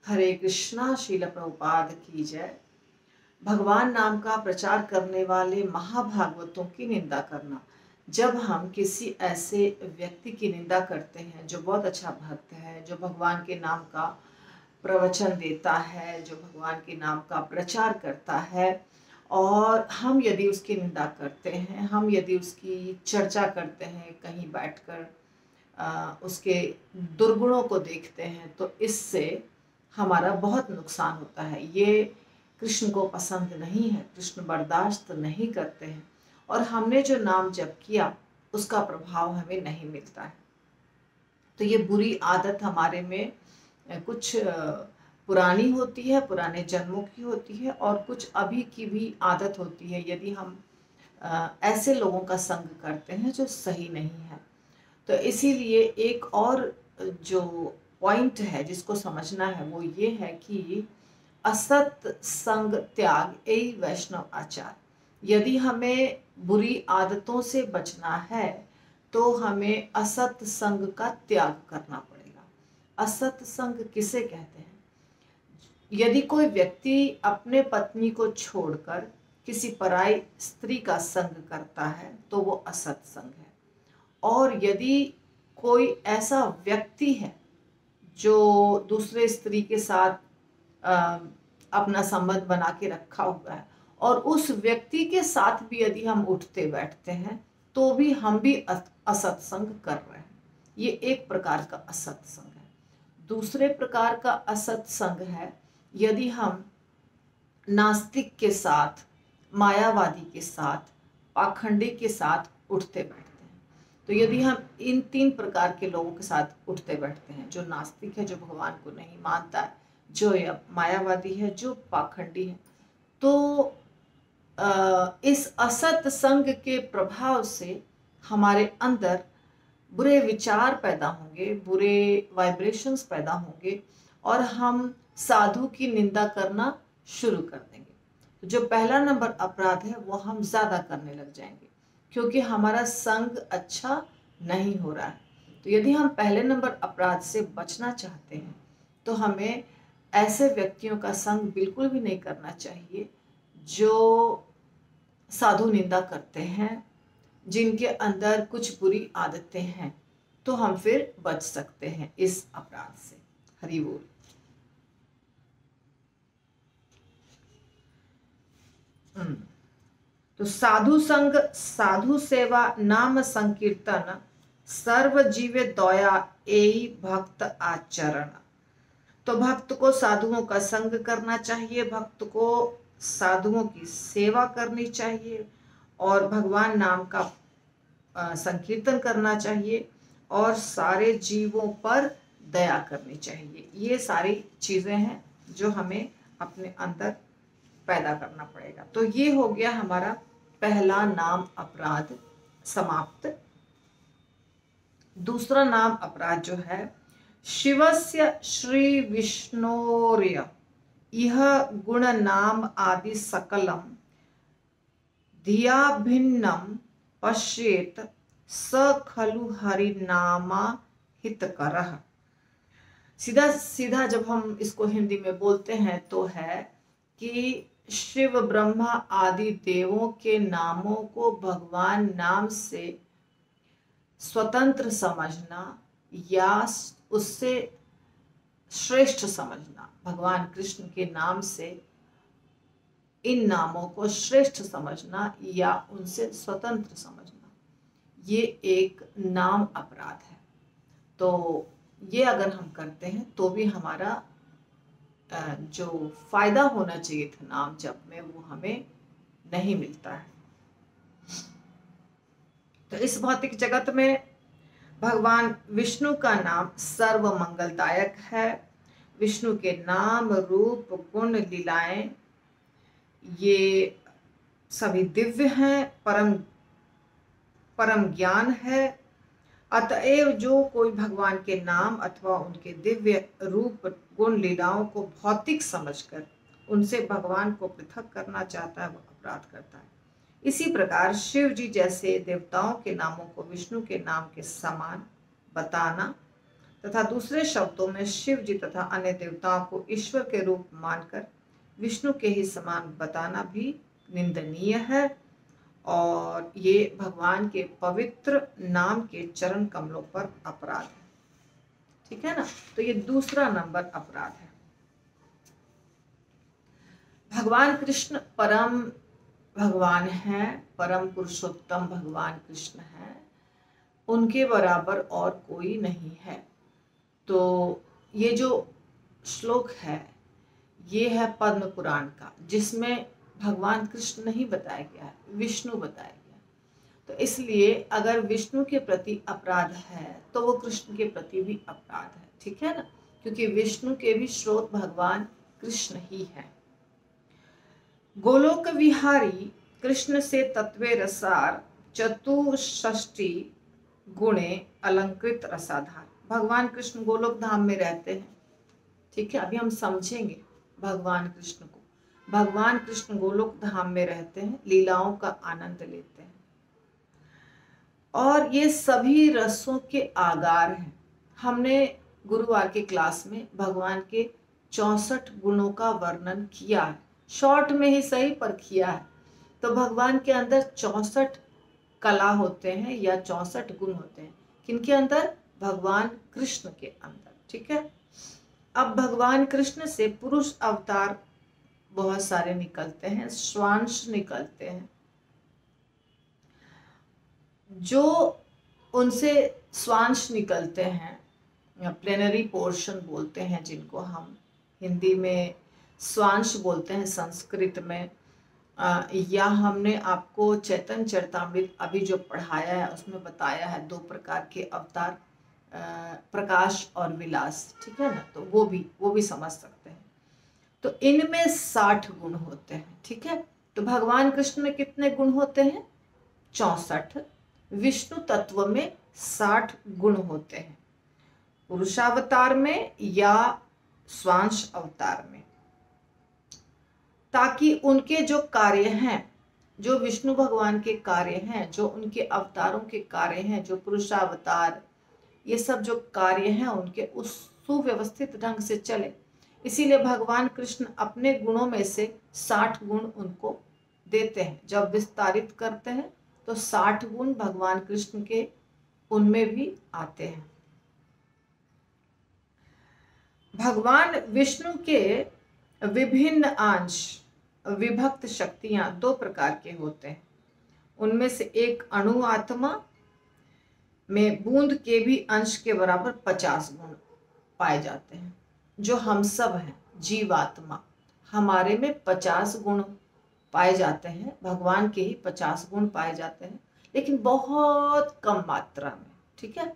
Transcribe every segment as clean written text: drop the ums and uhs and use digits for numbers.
हरे कृष्णा। श्रील प्रभुपाद की जय। भगवान नाम का प्रचार करने वाले महाभागवतों की निंदा करना। जब हम किसी ऐसे व्यक्ति की निंदा करते हैं जो बहुत अच्छा भक्त है, जो भगवान के नाम का प्रवचन देता है, जो भगवान के नाम का प्रचार करता है, और हम यदि उसकी निंदा करते हैं, हम यदि उसकी चर्चा करते हैं कहीं बैठकर, उसके दुर्गुणों को देखते हैं, तो इससे हमारा बहुत नुकसान होता है। ये कृष्ण को पसंद नहीं है, कृष्ण बर्दाश्त नहीं करते हैं, और हमने जो नाम जप किया उसका प्रभाव हमें नहीं मिलता है। तो ये बुरी आदत हमारे में कुछ पुरानी होती है, पुराने जन्मों की होती है, और कुछ अभी की भी आदत होती है यदि हम ऐसे लोगों का संग करते हैं जो सही नहीं है। तो इसीलिए एक और जो पॉइंट है जिसको समझना है वो ये है कि असत संग त्याग यही वैष्णव आचार। यदि हमें बुरी आदतों से बचना है तो हमें असत संग का त्याग करना पड़ेगा। असत संग किसे कहते हैं? यदि कोई व्यक्ति अपने पत्नी को छोड़कर किसी पराई स्त्री का संग करता है तो वो असत संग है। और यदि कोई ऐसा व्यक्ति है जो दूसरे स्त्री के साथ अपना संबंध बना के रखा हुआ है, और उस व्यक्ति के साथ भी यदि हम उठते बैठते हैं तो भी हम भी असत्संग कर रहे हैं। ये एक प्रकार का असत्संग है। दूसरे प्रकार का असत्संग है यदि हम नास्तिक के साथ, मायावादी के साथ, पाखंडी के साथ उठते बैठते हैं। तो यदि हम इन 3 प्रकार के लोगों के साथ उठते बैठते हैं, जो नास्तिक है, जो भगवान को नहीं मानता है, जो मायावादी है, जो पाखंडी है, तो इस असत संग के प्रभाव से हमारे अंदर बुरे विचार पैदा होंगे, बुरे वाइब्रेशंस पैदा होंगे, और हम साधु की निंदा करना शुरू कर देंगे। जो पहला नंबर अपराध है वो हम ज़्यादा करने लग जाएंगे क्योंकि हमारा संग अच्छा नहीं हो रहा है। तो यदि हम पहले नंबर अपराध से बचना चाहते हैं तो हमें ऐसे व्यक्तियों का संग बिल्कुल भी नहीं करना चाहिए जो साधु निंदा करते हैं, जिनके अंदर कुछ बुरी आदतें हैं। तो हम फिर बच सकते हैं इस अपराध से। हरि बोल। तो साधु संग, साधु सेवा, नाम संकीर्तन, सर्व जीवे दया एई भक्त आचरण। तो भक्त को साधुओं का संग करना चाहिए, भक्त को साधुओं की सेवा करनी चाहिए, और भगवान नाम का संकीर्तन करना चाहिए, और सारे जीवों पर दया करनी चाहिए। ये सारी चीज़ें हैं जो हमें अपने अंदर पैदा करना पड़ेगा। तो ये हो गया हमारा पहला नाम अपराध समाप्त। दूसरा नाम अपराध जो है, शिवस्य श्री विष्णोर्य यह गुण नाम आदि सकलम धिया भिन्नम पश्येत स खलु हरिनामा हितकरः। सीधा सीधा जब हम इसको हिंदी में बोलते हैं तो है कि शिव ब्रह्मा आदि देवों के नामों को भगवान नाम से स्वतंत्र समझना या उससे श्रेष्ठ समझना, भगवान कृष्ण के नाम से इन नामों को श्रेष्ठ समझना या उनसे स्वतंत्र समझना, ये एक नाम अपराध है। तो ये अगर हम करते हैं तो भी हमारा जो फायदा होना चाहिए था नाम जप में वो हमें नहीं मिलता है। तो इस भौतिक जगत में भगवान विष्णु का नाम सर्व मंगलदायक है। विष्णु के नाम, रूप, गुण, लीलाएं ये सभी दिव्य हैं, परम ज्ञान है। अतएव जो कोई भगवान के नाम अथवा उनके दिव्य रूप, गुण, लीलाओं को भौतिक समझकर उनसे भगवान को पृथक करना चाहता है वो अपराध करता है। इसी प्रकार शिव जी जैसे देवताओं के नामों को विष्णु के नाम के समान बताना तथा दूसरे शब्दों में शिव जी तथा अन्य देवताओं को ईश्वर के रूप मानकर विष्णु के ही समान बताना भी निंदनीय है और ये भगवान के पवित्र नाम के चरण कमलों पर अपराध है। ठीक है ना, तो ये दूसरा नंबर अपराध है। भगवान कृष्ण परम भगवान है, परम पुरुषोत्तम भगवान कृष्ण है, उनके बराबर और कोई नहीं है। तो ये जो श्लोक है ये है पद्म पुराण का, जिसमें भगवान कृष्ण नहीं बताया गया है, विष्णु बताया गया। तो इसलिए अगर विष्णु के प्रति अपराध है तो वो कृष्ण के प्रति भी अपराध है। ठीक है ना, क्योंकि विष्णु के भी स्रोत भगवान कृष्ण ही है। गोलोक विहारी कृष्ण से तत्वे रसार चतुष्षष्टि गुणे अलंकृत रसाधार। भगवान कृष्ण गोलोक धाम में रहते हैं। ठीक है, अभी हम समझेंगे भगवान कृष्ण को। भगवान कृष्ण गोलोक धाम में रहते हैं, लीलाओं का आनंद लेते हैं और ये सभी रसों के आगार हैं। हमने गुरुवार के क्लास में भगवान के 64 गुणों का वर्णन किया है, शॉर्ट में ही सही पर किया है। तो भगवान के अंदर 64 कला होते हैं या 64 गुण होते हैं। किनके अंदर? भगवान कृष्ण के अंदर। ठीक है, अब भगवान कृष्ण से पुरुष अवतार बहुत सारे निकलते हैं, स्वांश निकलते हैं। जो उनसे स्वांश निकलते हैं, प्लेनरी पोर्शन बोलते हैं जिनको हम हिंदी में स्वांश बोलते हैं, संस्कृत में या हमने आपको चैतन्य चरितामृत अभी जो पढ़ाया है उसमें बताया है 2 प्रकार के अवतार, प्रकाश और विलास। ठीक है ना, तो वो भी समझ सकते हैं। तो इनमें 60 गुण होते हैं। ठीक है, तो भगवान कृष्ण में कितने गुण होते हैं? 64। विष्णु तत्व में 60 गुण होते हैं, पुरुषावतार में या स्वांश अवतार में, ताकि उनके जो कार्य हैं, जो विष्णु भगवान के कार्य हैं, जो उनके अवतारों के कार्य हैं, जो पुरुषावतार, ये सब जो कार्य हैं उनके उस सुव्यवस्थित ढंग से चले। इसीलिए भगवान कृष्ण अपने गुणों में से 60 गुण उनको देते हैं। जब विस्तारित करते हैं तो 60 गुण भगवान कृष्ण के उनमें भी आते हैं। भगवान विष्णु के विभिन्न अंश, विभक्त शक्तियां 2 प्रकार के होते हैं। उनमें से एक अणु आत्मा में बूंद के भी अंश के बराबर 50 गुण पाए जाते हैं। जो हम सब हैं जीवात्मा, हमारे में 50 गुण पाए जाते हैं, भगवान के ही 50 गुण पाए जाते हैं, लेकिन बहुत कम मात्रा में। ठीक है,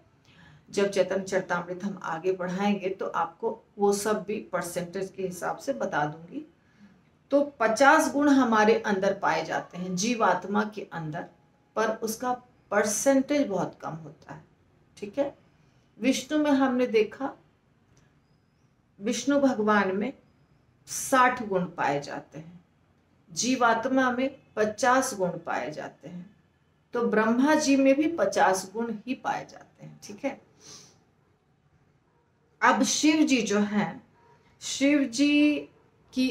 जब चैतन्य चरितामृत हम आगे बढ़ाएंगे तो आपको वो सब भी परसेंटेज के हिसाब से बता दूंगी। तो 50 गुण हमारे अंदर पाए जाते हैं जीवात्मा के अंदर, पर उसका परसेंटेज बहुत कम होता है। ठीक है, विष्णु में हमने देखा, विष्णु भगवान में 60 गुण पाए जाते हैं, जीवात्मा में 50 गुण पाए जाते हैं, तो ब्रह्मा जी में भी 50 गुण ही पाए जाते हैं। ठीक है, अब शिव जी जो हैं, शिव जी की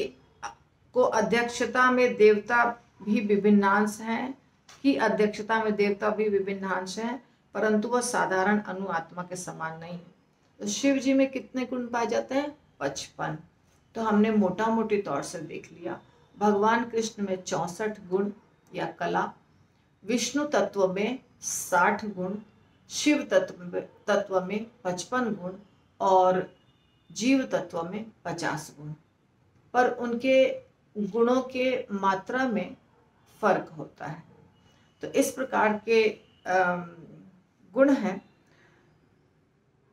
को अध्यक्षता में देवता भी विभिन्नांश हैं, परंतु वह साधारण अणु आत्मा के समान नहीं है। तो शिव जी में कितने गुण पाए जाते हैं? 55। तो हमने मोटा मोटी तौर से देख लिया, भगवान कृष्ण में 64 गुण या कला, विष्णु तत्व में 60 गुण, शिव तत्व में 55 गुण और जीव तत्व में 50 गुण। पर उनके गुणों के मात्रा में फर्क होता है। तो इस प्रकार के गुण हैं।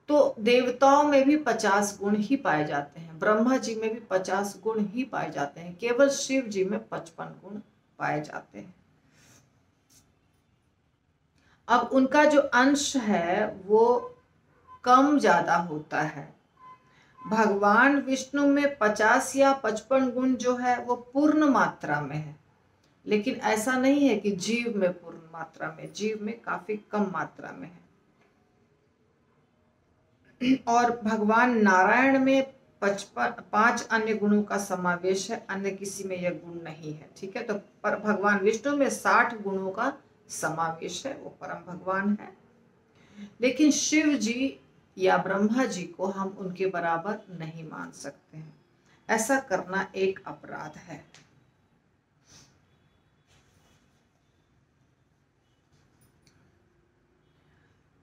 तो देवताओं में भी 50 गुण ही पाए जाते हैं, ब्रह्मा जी में भी 50 गुण ही पाए जाते हैं, केवल शिव जी में 55 गुण पाए जाते हैं। अब उनका जो अंश है वो कम ज्यादा होता है। भगवान विष्णु में 50 या 55 गुण जो है वो पूर्ण मात्रा में है, लेकिन ऐसा नहीं है कि जीव में पूर्ण मात्रा में, जीव में काफी कम मात्रा में है। और भगवान नारायण में 5 अन्य गुणों का समावेश है, अन्य किसी में यह गुण नहीं है। ठीक है, तो पर भगवान विष्णु में 60 गुणों का समावेश है, वो परम भगवान है। लेकिन शिव जी या ब्रह्मा जी को हम उनके बराबर नहीं मान सकते हैं। ऐसा करना एक अपराध है।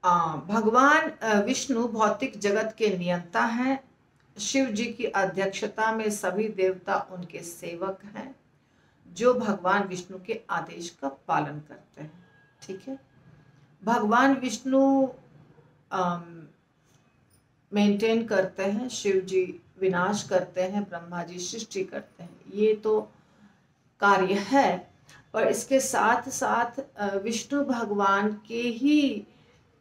भगवान विष्णु भौतिक जगत के नियंता हैं। शिव जी की अध्यक्षता में सभी देवता उनके सेवक हैं, जो भगवान विष्णु के आदेश का पालन करते हैं। ठीक है, भगवान विष्णु मेंटेन करते हैं, शिव जी विनाश करते हैं, ब्रह्मा जी सृष्टि करते हैं। ये तो कार्य है, पर इसके साथ साथ विष्णु भगवान के ही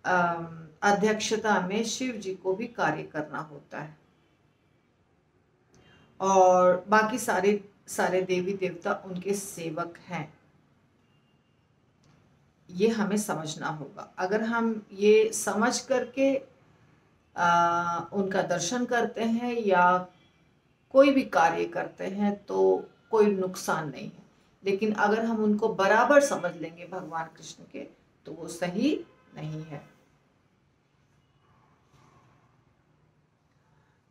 अध्यक्षता में शिव जी को भी कार्य करना होता है, और बाकी सारे देवी देवता उनके सेवक हैं। ये हमें समझना होगा। अगर हम ये समझ करके उनका दर्शन करते हैं या कोई भी कार्य करते हैं तो कोई नुकसान नहीं है। लेकिन अगर हम उनको बराबर समझ लेंगे भगवान कृष्ण के, तो वो सही नहीं है।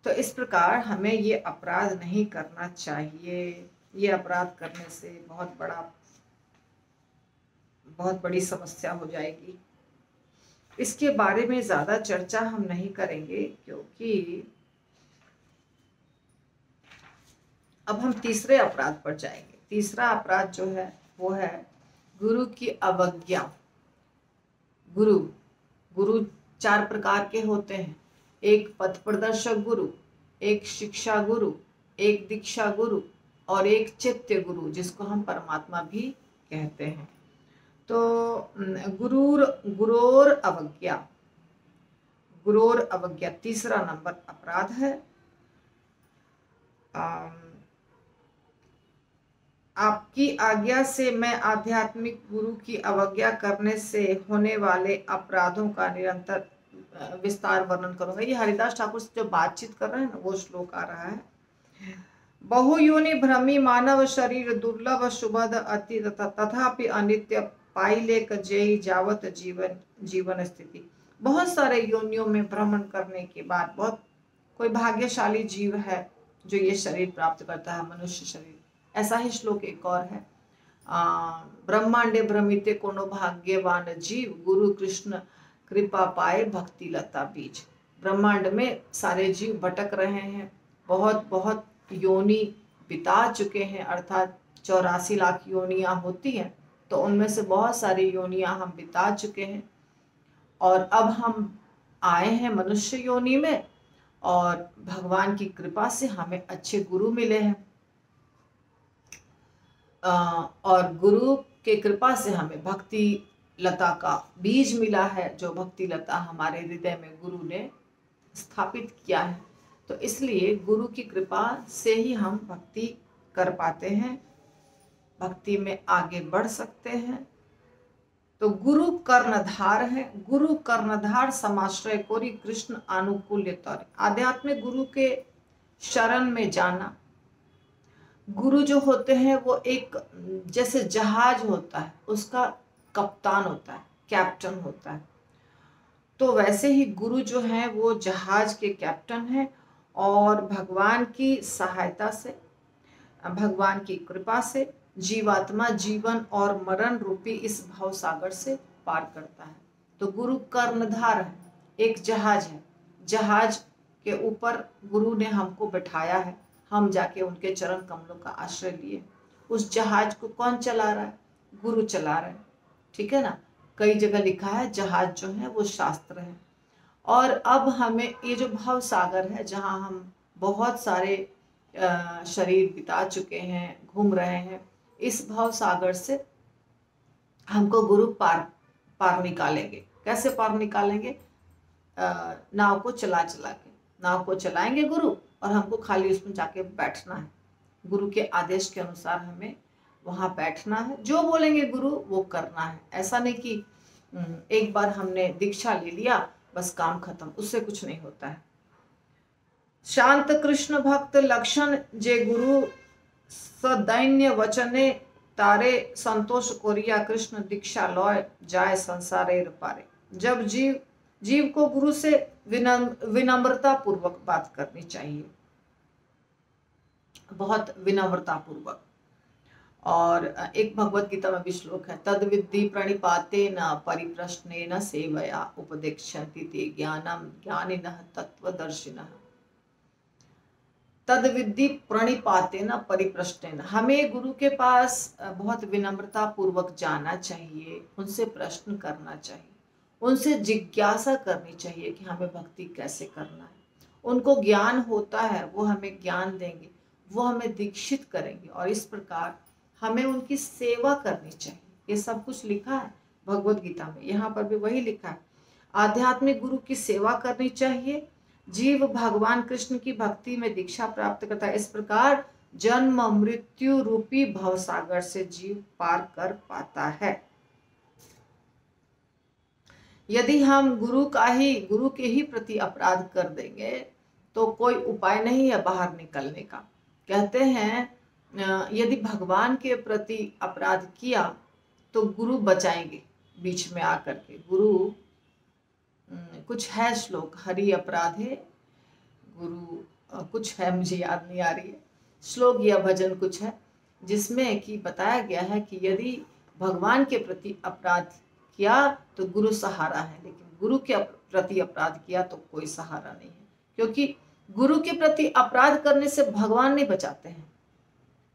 तो इस प्रकार हमें ये अपराध नहीं करना चाहिए। ये अपराध करने से बहुत बड़ी समस्या हो जाएगी। इसके बारे में ज्यादा चर्चा हम नहीं करेंगे, क्योंकि अब हम तीसरे अपराध पर जाएंगे। तीसरा अपराध जो है वो है गुरु की अवज्ञा। गुरु 4 प्रकार के होते हैं। एक पथ प्रदर्शक गुरु, एक शिक्षा गुरु, एक दीक्षा गुरु और एक चित्त गुरु, जिसको हम परमात्मा भी कहते हैं। तो गुरोर अवज्ञा तीसरा नंबर अपराध है। आपकी आज्ञा से मैं आध्यात्मिक गुरु की अवज्ञा करने से होने वाले अपराधों का निरंतर विस्तार वर्णन करूंगा। ये हरिदास ठाकुर से जो बातचीत कर रहे हैं ना, वो श्लोक आ रहा है। बहुयोनि भ्रमी मानव शरीर दुर्लभ शुभद अति तथापि अनित्य पाइलेक जय जावत जीवन स्थिति। बहुत सारे योनियों में भ्रमण करने के बाद बहुत कोई भाग्यशाली जीव है जो ये शरीर प्राप्त करता है, मनुष्य शरीर। ऐसा ही श्लोक एक और है, ब्रह्मांडे भ्रमिते कोनो भाग्यवान जीव, गुरु कृष्ण कृपा पाए भक्ति लता बीज। ब्रह्मांड में सारे जीव भटक रहे हैं, बहुत योनि बिता चुके हैं, अर्थात 84 लाख योनियां होती हैं, तो उनमें से बहुत सारी योनियां हम बिता चुके हैं, और अब हम आए हैं मनुष्य योनि में, और भगवान की कृपा से हमें अच्छे गुरु मिले हैं, और गुरु के कृपा से हमें भक्ति लता का बीज मिला है, जो भक्ति लता हमारे हृदय में गुरु ने स्थापित किया है। तो इसलिए गुरु की कृपा से ही हम भक्ति कर पाते हैं, भक्ति में आगे बढ़ सकते हैं। तो गुरु कर्णधार है। गुरु कर्णधार समाश्रय कोरी कृष्ण आनुकूल्य तौर। आध्यात्मिक गुरु के शरण में जाना। गुरु जो होते हैं वो एक जैसे जहाज होता है, उसका कप्तान होता है, कैप्टन होता है। तो वैसे ही गुरु जो है वो जहाज के कैप्टन है, और भगवान की सहायता से, भगवान की कृपा से जीवात्मा जीवन और मरण रूपी इस भव सागर से पार करता है। तो गुरु कर्णधार है, एक जहाज है। जहाज के ऊपर गुरु ने हमको बैठाया है, हम जाके उनके चरण कमलों का आश्रय लिए। उस जहाज को कौन चला रहा है? गुरु चला रहे हैं। ठीक है ना, कई जगह लिखा है जहाज जो है वो शास्त्र है। और अब हमें ये जो भव सागर है, जहाँ हम बहुत सारे शरीर बिता चुके हैं, घूम रहे हैं, इस भव सागर से हमको गुरु पार निकालेंगे। कैसे पार निकालेंगे? नाव को चला के, नाव को चलाएंगे गुरु, और हमको खाली उसमें जाके बैठना है। गुरु के आदेश के अनुसार हमें वहाँ बैठना है, जो बोलेंगे गुरु वो करना है। ऐसा नहीं कि एक बार हमने दीक्षा ले लिया, बस काम खत्म, उससे कुछ नहीं होता है। शांत कृष्ण भक्त लक्षण जे गुरु सदैन्य वचने तारे संतोष कोरिया कृष्ण दीक्षा लॉय जाए संसारेर पारे। जब जीव को गुरु से विनम्रता पूर्वक बात करनी चाहिए, बहुत विनम्रता पूर्वक। और एक भगवत गीता में भी श्लोक है, तद विद्धि प्रणिपाते न परिप्रश्ने न सेवया उपदेक्षन्ति ते ज्ञानम ज्ञानिनः तत्वदर्शिनः। तद विद्धि प्रणिपाते न परिप्रश्ने न, हमें गुरु के पास बहुत विनम्रता पूर्वक जाना चाहिए, उनसे प्रश्न करना चाहिए, उनसे जिज्ञासा करनी चाहिए कि हमें भक्ति कैसे करना है। उनको ज्ञान होता है, वो हमें ज्ञान देंगे, वो हमें दीक्षित करेंगे, और इस प्रकार हमें उनकी सेवा करनी चाहिए। ये सब कुछ लिखा है भगवत गीता में, यहाँ पर भी वही लिखा है। आध्यात्मिक गुरु की सेवा करनी चाहिए। जीव भगवान कृष्ण की भक्ति में दीक्षा प्राप्त करता है। इस प्रकार जन्म मृत्यु रूपी भवसागर से जीव पार कर पाता है। यदि हम गुरु के ही प्रति अपराध कर देंगे तो कोई उपाय नहीं है बाहर निकलने का। कहते हैं यदि भगवान के प्रति अपराध किया तो गुरु बचाएंगे बीच में आकर के। गुरु कुछ है श्लोक, हरि अपराधे गुरु कुछ है, मुझे याद नहीं आ रही है श्लोक या भजन कुछ है, जिसमें कि बताया गया है कि यदि भगवान के प्रति अपराध किया तो गुरु सहारा है, लेकिन गुरु के प्रति अपराध किया तो कोई सहारा नहीं है। क्योंकि गुरु के प्रति अपराध करने से भगवान नहीं बचाते हैं,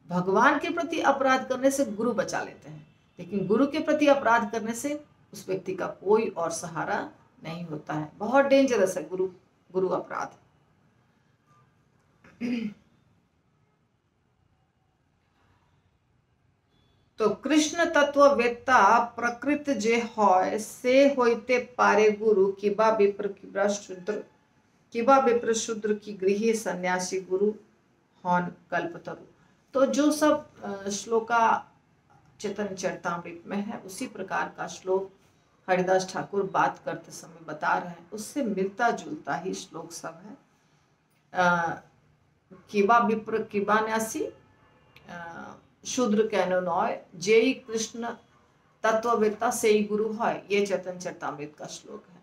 भगवान के प्रति अपराध करने से गुरु बचा लेते हैं, लेकिन गुरु के प्रति अपराध करने से उस व्यक्ति का कोई और सहारा नहीं होता है। बहुत डेंजरस है गुरु अपराध। तो कृष्ण तत्व वेत्ता प्रकृत जे होय से होइते पारे गुरु किबा विप्र शूद्र की गृही सन्यासी गुरु हौन कल्पतरु। तो जो सब श्लोका चैतन्य चरितामृत में है उसी प्रकार का श्लोक हरिदास ठाकुर बात करते समय बता रहे हैं, उससे मिलता जुलता ही श्लोक सब है। किबा विप्र किबा न्यासी शूद्र कैनो नॉय जेई कृष्ण तत्ववेत्ता से ही गुरु है। ये चैतन्य चरितामृत का श्लोक है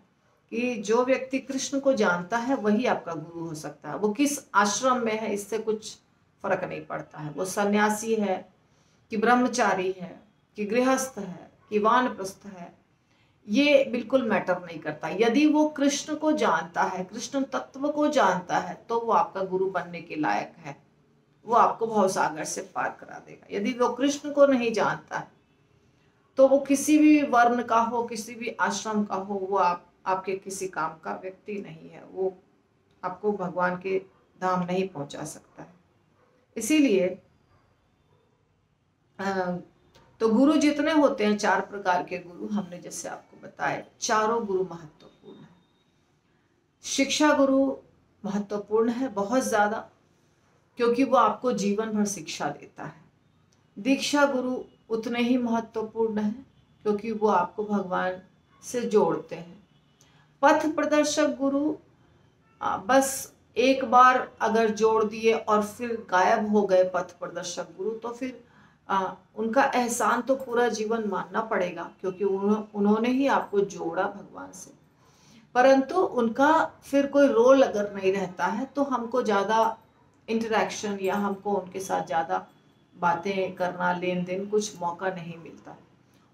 कि जो व्यक्ति कृष्ण को जानता है वही आपका गुरु हो सकता है। वो किस आश्रम में है इससे कुछ फर्क नहीं पड़ता है, वो सन्यासी है कि ब्रह्मचारी है कि गृहस्थ है कि वानप्रस्थ है, ये बिल्कुल मैटर नहीं करता। यदि वो कृष्ण को जानता है, कृष्ण तत्व को जानता है, तो वो आपका गुरु बनने के लायक है, वो आपको भवसागर से पार करा देगा। यदि वो कृष्ण को नहीं जानता है तो वो किसी भी वर्ण का हो, किसी भी आश्रम का हो, वो आपके किसी काम का व्यक्ति नहीं है, वो आपको भगवान के धाम नहीं पहुंचा सकता है। इसीलिए तो गुरु जितने होते हैं, 4 प्रकार के गुरु हमने जैसे आपको बताए, चारों गुरु महत्वपूर्ण है। शिक्षा गुरु महत्वपूर्ण है बहुत ज्यादा, क्योंकि वो आपको जीवन भर शिक्षा देता है। दीक्षा गुरु उतने ही महत्वपूर्ण है, क्योंकि वो आपको भगवान से जोड़ते हैं। पथ प्रदर्शक गुरु बस एक बार अगर जोड़ दिए और फिर गायब हो गए पथ प्रदर्शक गुरु, तो फिर उनका एहसान तो पूरा जीवन मानना पड़ेगा, क्योंकि उन्होंने ही आपको जोड़ा भगवान से। परंतु उनका फिर कोई रोल अगर नहीं रहता है तो हमको ज़्यादा इंटरेक्शन या हमको उनके साथ ज़्यादा बातें करना, लेन देन कुछ मौका नहीं मिलता है।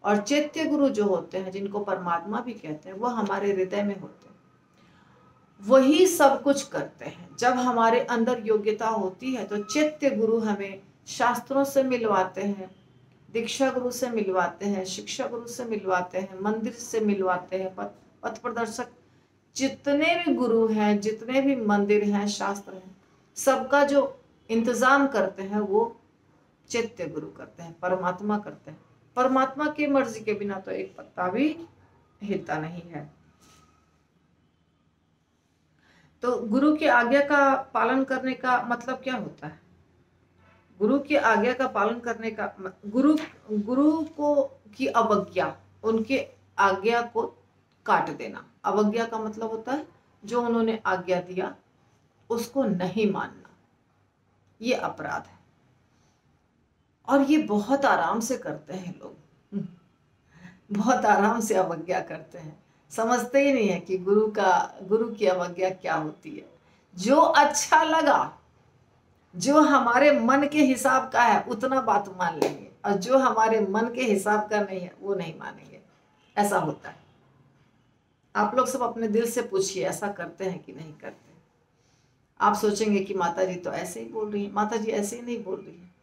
और चैत्य गुरु जो होते हैं, जिनको परमात्मा भी कहते हैं, वो हमारे हृदय में होते हैं, वही सब कुछ करते हैं। जब हमारे अंदर योग्यता होती है तो चैत्य गुरु हमें शास्त्रों से मिलवाते हैं, दीक्षा गुरु से मिलवाते हैं, शिक्षा गुरु से मिलवाते हैं, मंदिर से मिलवाते हैं, पथ प्रदर्शक जितने भी गुरु हैं, जितने भी मंदिर हैं, शास्त्र हैं, सबका जो इंतजाम करते हैं वो चैत्य गुरु करते हैं, परमात्मा करते हैं। परमात्मा की मर्जी के बिना तो एक पत्ता भी हिलता नहीं है। तो गुरु की आज्ञा का पालन करने का मतलब क्या होता है? गुरु की आज्ञा का पालन करने का गुरु को की अवज्ञा, उनके आज्ञा को काट देना, अवज्ञा का मतलब होता है जो उन्होंने आज्ञा दिया उसको नहीं मानना, ये अपराध है। और ये बहुत आराम से करते हैं लोग, बहुत आराम से अवज्ञा करते हैं, समझते ही नहीं है कि गुरु की अवज्ञा क्या होती है। जो अच्छा लगा, जो हमारे मन के हिसाब का है उतना बात मान लेंगे, और जो हमारे मन के हिसाब का नहीं है वो नहीं मानेंगे। ऐसा होता है। आप लोग सब अपने दिल से पूछिए, ऐसा करते हैं कि नहीं करते। आप सोचेंगे कि माता जी तो ऐसे ही बोल रही है। माता जी ऐसे ही नहीं बोल रही है,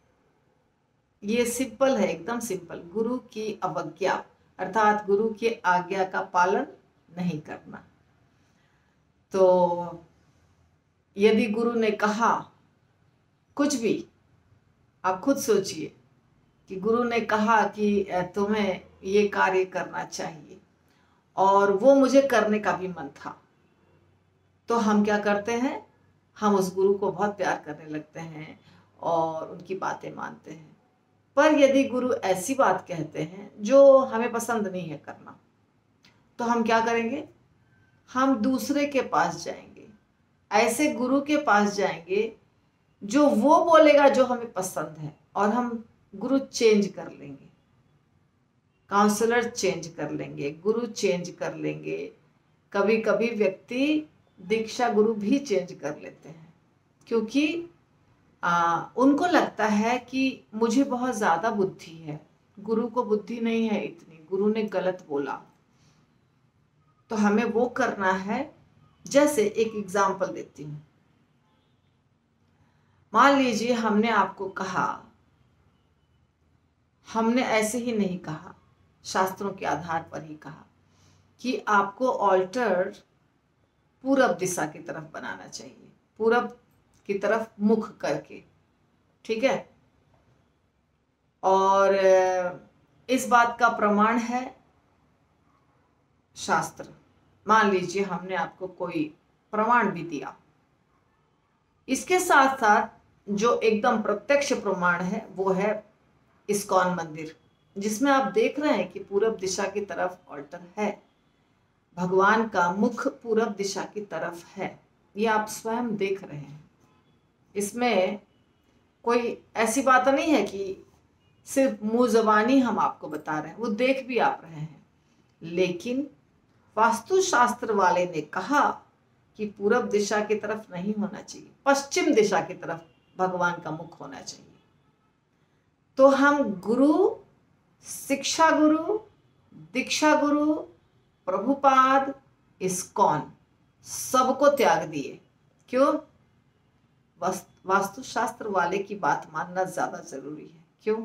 ये सिंपल है, एकदम सिंपल। गुरु की अवज्ञा अर्थात गुरु की आज्ञा का पालन नहीं करना। तो यदि गुरु ने कहा कुछ भी, आप खुद सोचिए कि गुरु ने कहा कि तुम्हें ये कार्य करना चाहिए और वो मुझे करने का भी मन था, तो हम क्या करते हैं, हम उस गुरु को बहुत प्यार करने लगते हैं और उनकी बातें मानते हैं। पर यदि गुरु ऐसी बात कहते हैं जो हमें पसंद नहीं है करना, तो हम क्या करेंगे, हम दूसरे के पास जाएंगे, ऐसे गुरु के पास जाएंगे जो वो बोलेगा जो हमें पसंद है, और हम गुरु चेंज कर लेंगे, काउंसलर चेंज कर लेंगे, गुरु चेंज कर लेंगे। कभी कभी व्यक्ति दीक्षा गुरु भी चेंज कर लेते हैं, क्योंकि उनको लगता है कि मुझे बहुत ज़्यादा बुद्धि है, गुरु को बुद्धि नहीं है इतनी, गुरु ने गलत बोला, तो हमें वो करना है। जैसे एक एग्जाम्पल देती हूँ। मान लीजिए हमने आपको कहा, हमने ऐसे ही नहीं कहा, शास्त्रों के आधार पर ही कहा कि आपको ऑल्टर पूरब दिशा की तरफ बनाना चाहिए, पूरब की तरफ मुख करके, ठीक है। और इस बात का प्रमाण है शास्त्र। मान लीजिए हमने आपको कोई प्रमाण भी दिया, इसके साथ साथ जो एकदम प्रत्यक्ष प्रमाण है वो है इस्कॉन मंदिर, जिसमें आप देख रहे हैं कि पूरब दिशा की तरफ ऑल्टर है, भगवान का मुख पूरब दिशा की तरफ है, ये आप स्वयं देख रहे हैं। इसमें कोई ऐसी बात नहीं है कि सिर्फ मुंह ज़बानी हम आपको बता रहे हैं, वो देख भी आप रहे हैं। लेकिन वास्तुशास्त्र वाले ने कहा कि पूरब दिशा की तरफ नहीं होना चाहिए, पश्चिम दिशा की तरफ भगवान का मुख होना चाहिए। तो हम गुरु, शिक्षा गुरु, दीक्षा गुरु, प्रभुपाद, इस्कॉन सबको त्याग दिए। क्यों? वास्तुशास्त्र वाले की बात मानना ज्यादा जरूरी है। क्यों?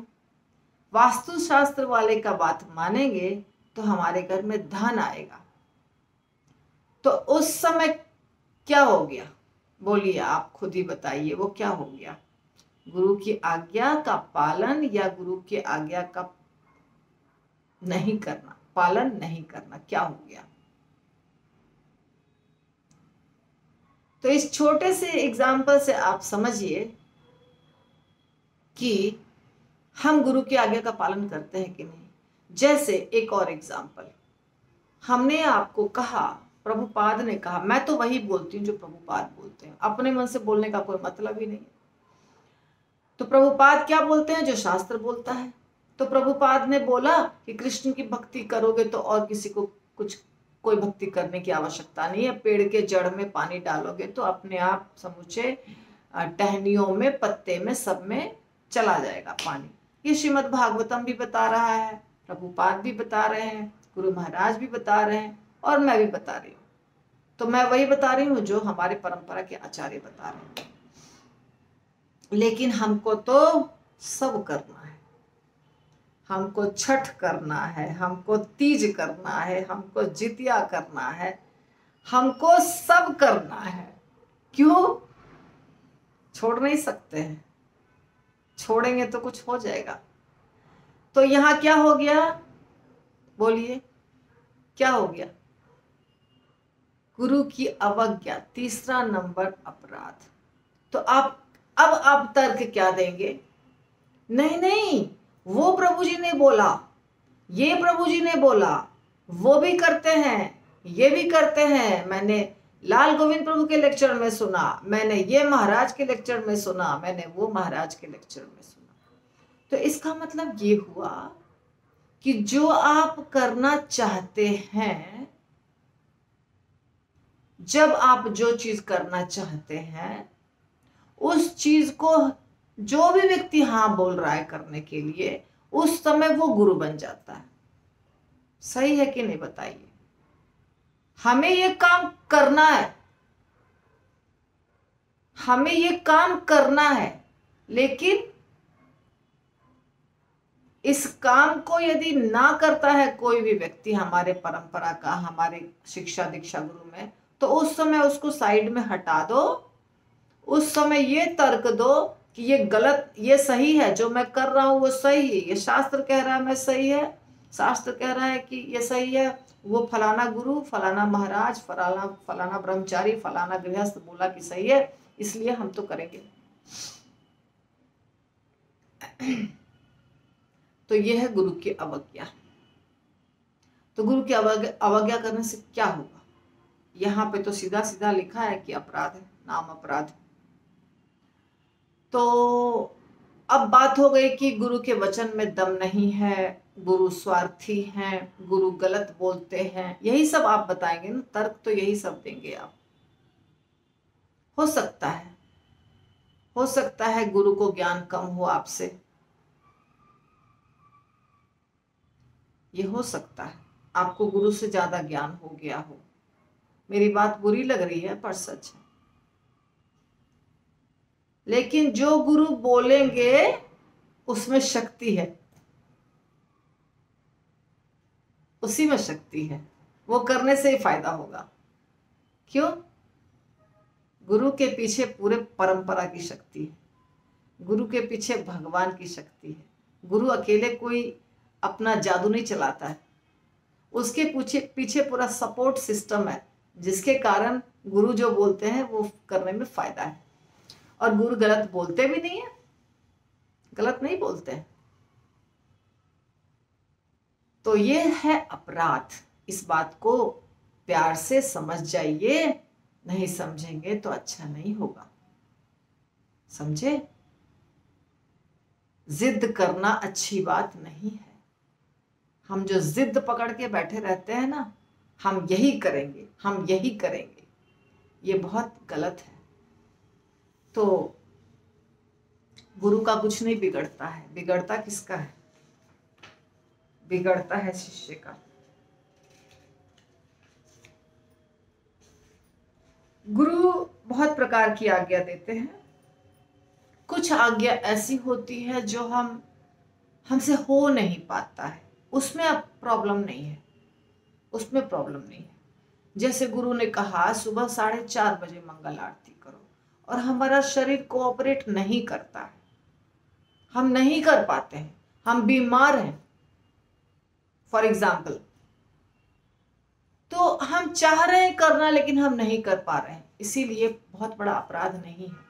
वास्तुशास्त्र वाले का बात मानेंगे तो हमारे घर में धन आएगा। तो उस समय क्या हो गया, बोलिए, आप खुद ही बताइए, वो क्या हो गया? गुरु की आज्ञा का पालन या गुरु की आज्ञा का नहीं करना, पालन नहीं करना, क्या हो गया? तो इस छोटे से एग्जाम्पल से आप समझिए कि हम गुरु की आज्ञा का पालन करते हैं कि नहीं। जैसे एक और एग्जाम्पल, हमने आपको कहा, प्रभुपाद ने कहा, मैं तो वही बोलती हूँ जो प्रभुपाद बोलते हैं, अपने मन से बोलने का कोई मतलब ही नहीं है। तो प्रभुपाद क्या बोलते हैं? जो शास्त्र बोलता है। तो प्रभुपाद ने बोला कि कृष्ण की भक्ति करोगे तो और किसी को कोई भक्ति करने की आवश्यकता नहीं है, पेड़ के जड़ में पानी डालोगे तो अपने आप समूचे टहनियों में, पत्ते में, सब में चला जाएगा पानी। ये श्रीमद् भागवतम भी बता रहा है, प्रभुपाद भी बता रहे हैं, गुरु महाराज भी बता रहे हैं, और मैं भी बता रही हूँ। तो मैं वही बता रही हूँ जो हमारे परंपरा के आचार्य बता रहे हैं। लेकिन हमको तो सब करना है, हमको छठ करना है, हमको तीज करना है, हमको जितिया करना है, हमको सब करना है। क्यों? छोड़ नहीं सकते हैं, छोड़ेंगे तो कुछ हो जाएगा। तो यहां क्या हो गया, बोलिए, क्या हो गया? गुरु की अवज्ञा, तीसरा नंबर अपराध। तो अब आप तर्क क्या देंगे? नहीं नहीं, वो प्रभु जी ने बोला, ये प्रभु जी ने बोला, वो भी करते हैं, ये भी करते हैं, मैंने लाल गोविंद प्रभु के लेक्चर में सुना, मैंने ये महाराज के लेक्चर में सुना, मैंने वो महाराज के लेक्चर में सुना। तो इसका मतलब ये हुआ कि जो आप करना चाहते हैं, जब आप जो चीज करना चाहते हैं, उस चीज को जो भी व्यक्ति हाँ बोल रहा है करने के लिए, उस समय वो गुरु बन जाता है। सही है कि नहीं बताइए? हमें ये काम करना है, हमें ये काम करना है, लेकिन इस काम को यदि ना करता है कोई भी व्यक्ति हमारे परंपरा का, हमारे शिक्षा दीक्षा गुरु में, तो उस समय उसको साइड में हटा दो। उस समय ये तर्क दो कि ये गलत, ये सही है, जो मैं कर रहा हूं वो सही है, ये शास्त्र कह रहा है मैं सही है, शास्त्र कह रहा है कि ये सही है, वो फलाना गुरु, फलाना महाराज, फलाना फलाना ब्रह्मचारी, फलाना गृहस्थ बोला कि सही है, इसलिए हम तो करेंगे। तो यह है गुरु की अवज्ञा। तो गुरु की अवज्ञा करने से क्या होगा? यहाँ पे तो सीधा सीधा लिखा है कि अपराध है, नाम अपराध। तो अब बात हो गई कि गुरु के वचन में दम नहीं है, गुरु स्वार्थी हैं, गुरु गलत बोलते हैं, यही सब आप बताएंगे ना, तर्क तो यही सब देंगे आप। हो सकता है गुरु को ज्ञान कम हो आपसे, ये हो सकता है आपको गुरु से ज्यादा ज्ञान हो गया हो। मेरी बात बुरी लग रही है पर सच है। लेकिन जो गुरु बोलेंगे उसमें शक्ति है, उसी में शक्ति है, वो करने से ही फायदा होगा। क्यों? गुरु के पीछे पूरे परंपरा की शक्ति है, गुरु के पीछे भगवान की शक्ति है। गुरु अकेले कोई अपना जादू नहीं चलाता है, उसके पीछे पूरा सपोर्ट सिस्टम है, जिसके कारण गुरु जो बोलते हैं वो करने में फायदा है। और गुरु गलत बोलते भी नहीं है, गलत नहीं बोलते हैं। तो ये है अपराध। इस बात को प्यार से समझ जाइए, नहीं समझेंगे तो अच्छा नहीं होगा। समझे? जिद करना अच्छी बात नहीं है। हम जो जिद पकड़ के बैठे रहते हैं ना, हम यही करेंगे, हम यही करेंगे, ये बहुत गलत है। तो गुरु का कुछ नहीं बिगड़ता है, बिगड़ता किसका है? बिगड़ता है शिष्य का। गुरु बहुत प्रकार की आज्ञा देते हैं। कुछ आज्ञा ऐसी होती है जो हमसे हो नहीं पाता है, उसमें अब प्रॉब्लम नहीं है, उसमें प्रॉब्लम नहीं है। जैसे गुरु ने कहा सुबह 4:30 बजे मंगल आरती करो, और हमारा शरीर कोऑपरेट नहीं करता है, हम नहीं कर पाते हैं, हम बीमार हैं फॉर एग्जाम्पल, तो हम चाह रहे हैं करना लेकिन हम नहीं कर पा रहे हैं, इसीलिए बहुत बड़ा अपराध नहीं है।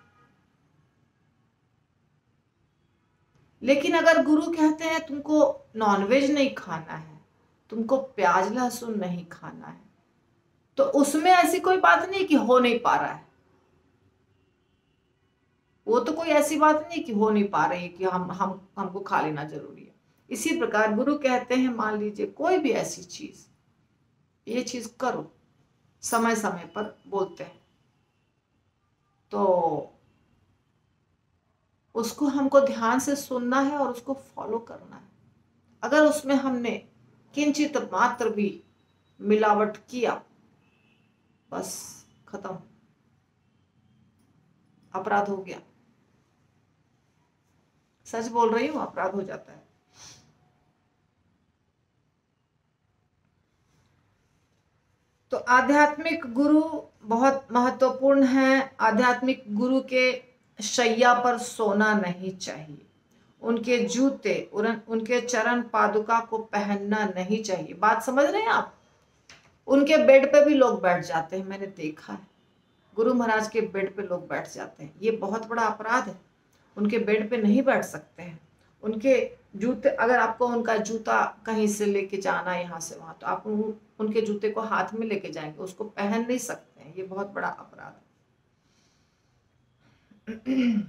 लेकिन अगर गुरु कहते हैं तुमको नॉनवेज नहीं खाना है, तुमको प्याज लहसुन नहीं खाना है, तो उसमें ऐसी कोई बात नहीं कि हो नहीं पा रहा है। वो तो कोई ऐसी बात नहीं कि हो नहीं पा रही है कि हमको खा लेना जरूरी है। इसी प्रकार गुरु कहते हैं, मान लीजिए कोई भी ऐसी चीज, ये चीज करो, समय समय पर बोलते हैं, तो उसको हमको ध्यान से सुनना है और उसको फॉलो करना है। अगर उसमें हमने किंचित मात्र भी मिलावट किया, बस खत्म, अपराध हो गया। सच बोल रही हूं, अपराध हो जाता है। तो आध्यात्मिक गुरु बहुत महत्वपूर्ण है। आध्यात्मिक गुरु के शैया पर सोना नहीं चाहिए, उनके जूते, उनके चरण पादुका को पहनना नहीं चाहिए। बात समझ रहे हैं आप? उनके बेड पे भी लोग बैठ जाते हैं, मैंने देखा है, गुरु महाराज के बेड पे लोग बैठ जाते हैं, ये बहुत बड़ा अपराध है। उनके बेड पे नहीं बैठ सकते हैं, उनके जूते, अगर आपको उनका जूता कहीं से लेके जाना है यहाँ से वहां, तो आप उनके जूते को हाथ में लेके जाएंगे, उसको पहन नहीं सकते हैं, ये बहुत बड़ा अपराध है।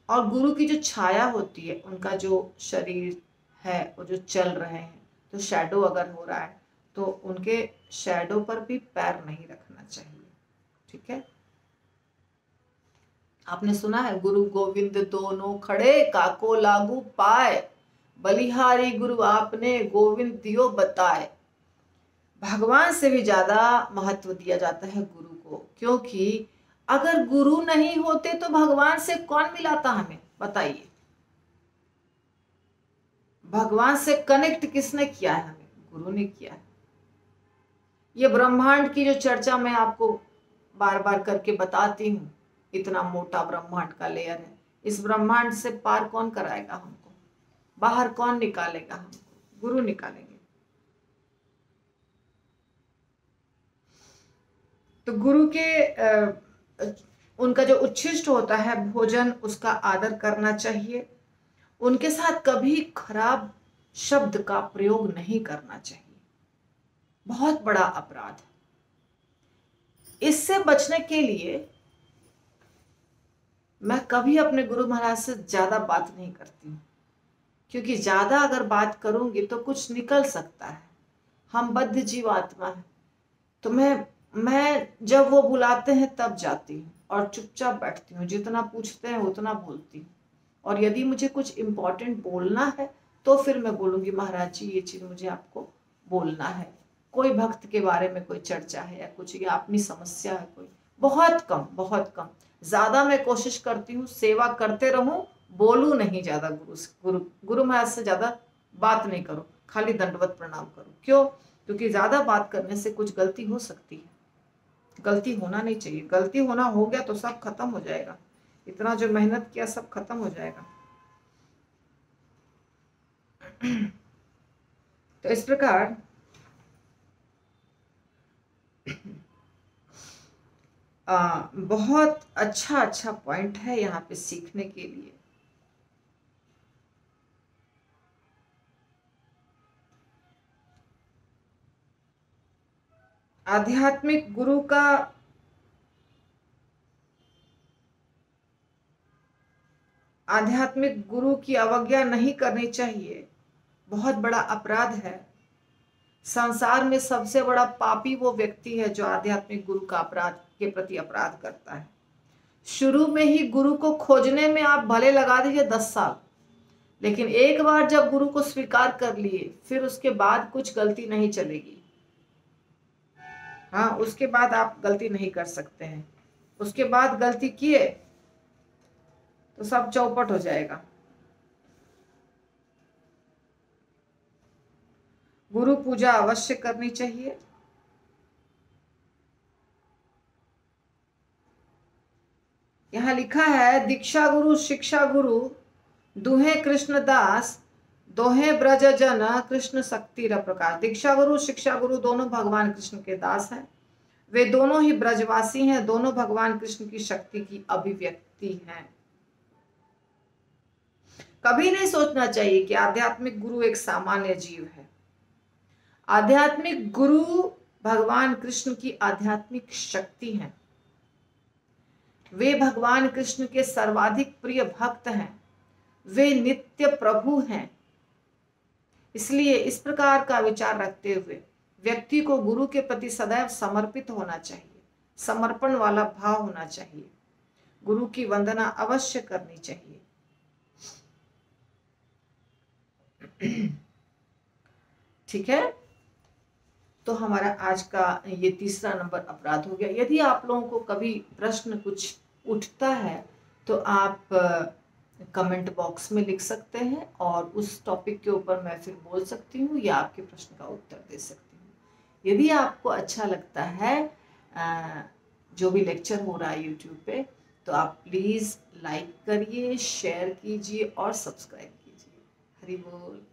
और गुरु की जो छाया होती है, उनका जो शरीर है वो जो चल रहे हैं, तो शैडो अगर हो रहा है तो उनके शैडो पर भी पैर नहीं रखना चाहिए। ठीक है, आपने सुना है, गुरु गोविंद दोनों खड़े काको लागू पाए, बलिहारी गुरु आपने गोविंद दियो बताए। भगवान से भी ज्यादा महत्व दिया जाता है गुरु को, क्योंकि अगर गुरु नहीं होते तो भगवान से कौन मिलाता हमें, बताइए। भगवान से कनेक्ट किसने किया है हमें, गुरु ने किया है। ये ब्रह्मांड की जो चर्चा मैं आपको बार बार करके बताती हूँ, इतना मोटा ब्रह्मांड का लेयर है, इस ब्रह्मांड से पार कौन कराएगा हमको, बाहर कौन निकालेगा हमको, गुरु निकालेंगे। तो गुरु के उनका जो उच्छिष्ट होता है भोजन, उसका आदर करना चाहिए। उनके साथ कभी खराब शब्द का प्रयोग नहीं करना चाहिए, बहुत बड़ा अपराध है। इससे बचने के लिए मैं कभी अपने गुरु महाराज से ज्यादा बात नहीं करती हूँ, क्योंकि ज्यादा अगर बात करूंगी तो कुछ निकल सकता है। हम बद्ध जीवात्मा है, तो मैं जब वो बुलाते हैं तब जाती हूँ और चुपचाप बैठती हूँ, जितना पूछते हैं उतना बोलती हूँ। और यदि मुझे कुछ इम्पोर्टेंट बोलना है तो फिर मैं बोलूंगी, महाराज जी ये चीज मुझे आपको बोलना है, कोई भक्त के बारे में कोई चर्चा है या कुछ, या अपनी समस्या है कोई। बहुत कम, बहुत कम। ज्यादा मैं कोशिश करती हूँ सेवा करते रहूं, बोलू नहीं ज्यादा, गुरु महाराज से ज्यादा बात नहीं करो, खाली दंडवत प्रणाम करो। क्यों? क्योंकि ज्यादा बात करने से कुछ गलती हो सकती है, गलती होना नहीं चाहिए। गलती होना हो गया तो सब खत्म हो जाएगा, इतना जो मेहनत किया सब खत्म हो जाएगा। तो इस प्रकार बहुत अच्छा अच्छा पॉइंट है यहाँ पे सीखने के लिए। आध्यात्मिक गुरु का आध्यात्मिक गुरु की अवज्ञा नहीं करनी चाहिए, बहुत बड़ा अपराध है। संसार में सबसे बड़ा पापी वो व्यक्ति है जो आध्यात्मिक गुरु का अपराध के प्रति अपराध करता है। शुरू में ही गुरु को खोजने में आप भले लगा दीजिए 10 साल, लेकिन एक बार जब गुरु को स्वीकार कर लिए फिर उसके बाद कुछ गलती नहीं चलेगी। हाँ, उसके बाद आप गलती नहीं कर सकते हैं। उसके बाद गलती किए तो सब चौपट हो जाएगा। गुरु पूजा अवश्य करनी चाहिए। यहाँ लिखा है, दीक्षा गुरु शिक्षा गुरु दुहे कृष्ण दास, दोहे ब्रज जन कृष्ण शक्ति र प्रकाश। दीक्षा गुरु शिक्षा गुरु दोनों भगवान कृष्ण के दास हैं, वे दोनों ही ब्रजवासी हैं, दोनों भगवान कृष्ण की शक्ति की अभिव्यक्ति हैं। कभी नहीं सोचना चाहिए कि आध्यात्मिक गुरु एक सामान्य जीव है। आध्यात्मिक गुरु भगवान कृष्ण की आध्यात्मिक शक्ति हैं, वे भगवान कृष्ण के सर्वाधिक प्रिय भक्त हैं, वे नित्य प्रभु हैं। इसलिए इस प्रकार का विचार रखते हुए व्यक्ति को गुरु के प्रति सदैव समर्पित होना चाहिए, समर्पण वाला भाव होना चाहिए, गुरु की वंदना अवश्य करनी चाहिए। ठीक है, तो हमारा आज का ये तीसरा नंबर अपराध हो गया। यदि आप लोगों को कभी प्रश्न कुछ उठता है तो आप कमेंट बॉक्स में लिख सकते हैं और उस टॉपिक के ऊपर मैं फिर बोल सकती हूँ या आपके प्रश्न का उत्तर दे सकती हूँ। यदि आपको अच्छा लगता है जो भी लेक्चर हो रहा है यूट्यूब पे, तो आप प्लीज़ लाइक करिए, शेयर कीजिए और सब्सक्राइब कीजिए। हरि बोल।